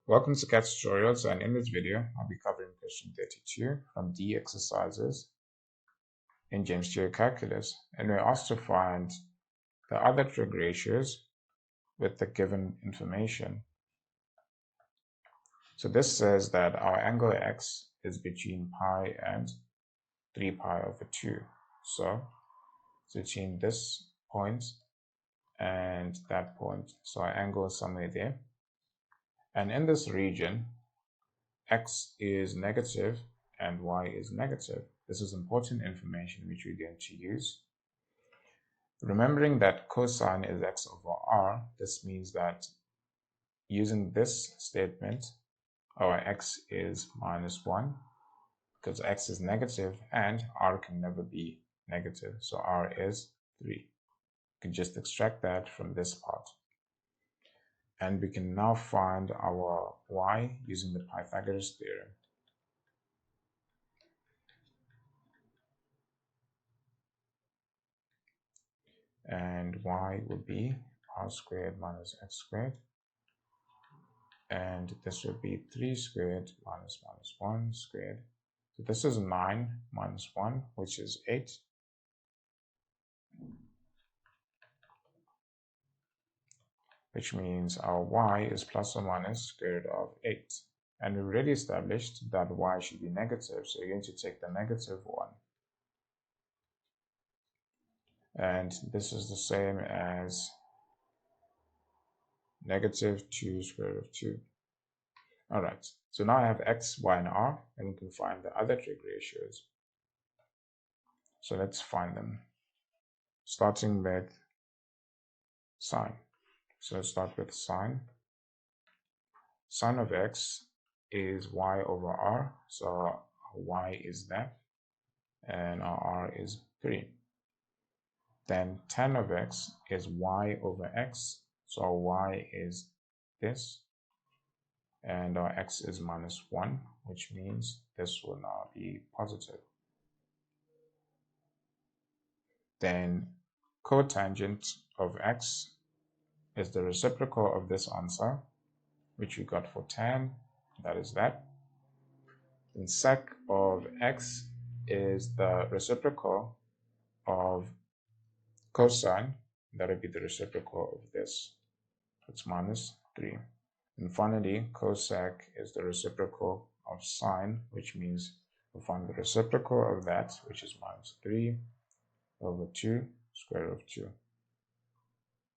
Welcome to Khetz tutorials, and in this video I'll be covering question 32 from D exercises in James Theory Calculus, and we're asked to find the other trig ratios with the given information. So this says that our angle x is between pi and 3 pi over 2. So it's between this point and that point. So our angle is somewhere there. And in this region, x is negative and y is negative. This is important information which we're going to use. Remembering that cosine is x over r, this means that using this statement, our x is minus 1 because x is negative and r can never be negative. So r is 3. You can just extract that from this part. And we can now find our y using the Pythagoras theorem. And y would be r squared minus x squared. And this would be 3 squared minus 1 squared. So this is 9 minus 1, which is 8. Which means our y is plus or minus square root of 8. And we've already established that y should be negative, so you're going to take the negative 1. And this is the same as negative 2 square root of 2. Alright, so now I have x, y, and r, and we can find the other trig ratios. So let's find them, starting with sine. So let's start with sine. Sine of x is y over r, so our y is that, and our r is 3. Then tan of x is y over x, so our y is this, and our x is minus 1, which means this will now be positive. Then cotangent of x is the reciprocal of this answer, which we got for tan, that is that. Then sec of x is the reciprocal of cosine, that would be the reciprocal of this, it's minus 3. And finally, cosec is the reciprocal of sine, which means we'll find the reciprocal of that, which is minus 3 over 2 square root of 2.